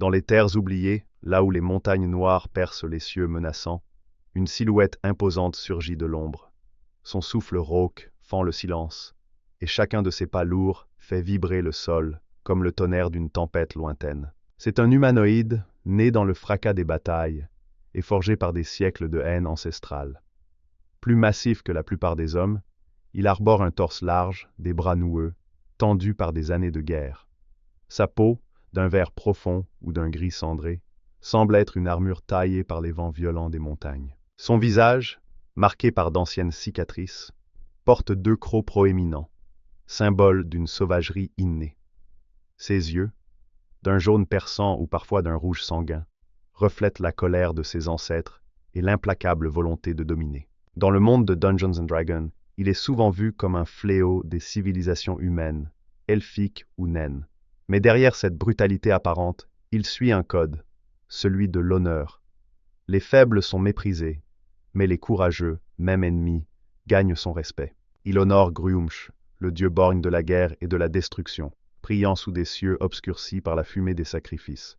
Dans les terres oubliées, là où les montagnes noires percent les cieux menaçants, une silhouette imposante surgit de l'ombre. Son souffle rauque fend le silence, et chacun de ses pas lourds fait vibrer le sol, comme le tonnerre d'une tempête lointaine. C'est un humanoïde, né dans le fracas des batailles, et forgé par des siècles de haine ancestrale. Plus massif que la plupart des hommes, il arbore un torse large, des bras noueux, tendus par des années de guerre. Sa peau, d'un vert profond ou d'un gris cendré, semble être une armure taillée par les vents violents des montagnes. Son visage, marqué par d'anciennes cicatrices, porte deux crocs proéminents, symbole d'une sauvagerie innée. Ses yeux, d'un jaune perçant ou parfois d'un rouge sanguin, reflètent la colère de ses ancêtres et l'implacable volonté de dominer. Dans le monde de Dungeons & Dragons, il est souvent vu comme un fléau des civilisations humaines, elfiques ou naines. Mais derrière cette brutalité apparente, il suit un code, celui de l'honneur. Les faibles sont méprisés, mais les courageux, même ennemis, gagnent son respect. Il honore Gruumsh, le dieu borgne de la guerre et de la destruction, priant sous des cieux obscurcis par la fumée des sacrifices.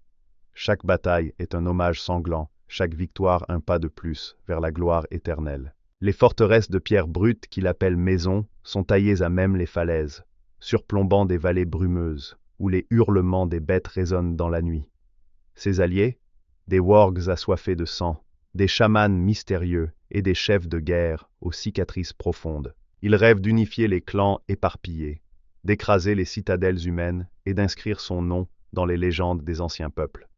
Chaque bataille est un hommage sanglant, chaque victoire un pas de plus vers la gloire éternelle. Les forteresses de pierre brute qu'il appelle maison sont taillées à même les falaises, surplombant des vallées brumeuses, où les hurlements des bêtes résonnent dans la nuit. Ses alliés, des wargs assoiffés de sang, des chamans mystérieux et des chefs de guerre aux cicatrices profondes. Ils rêvent d'unifier les clans éparpillés, d'écraser les citadelles humaines et d'inscrire son nom dans les légendes des anciens peuples.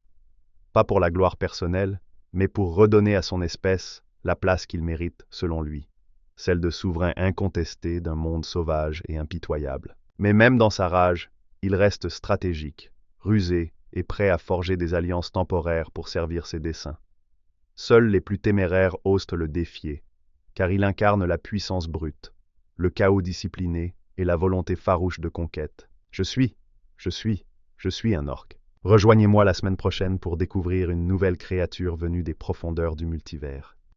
Pas pour la gloire personnelle, mais pour redonner à son espèce la place qu'il mérite selon lui, celle de souverain incontesté d'un monde sauvage et impitoyable. Mais même dans sa rage, il reste stratégique, rusé et prêt à forger des alliances temporaires pour servir ses desseins. Seuls les plus téméraires osent le défier, car il incarne la puissance brute, le chaos discipliné et la volonté farouche de conquête. Je suis un orc. Rejoignez-moi la semaine prochaine pour découvrir une nouvelle créature venue des profondeurs du multivers.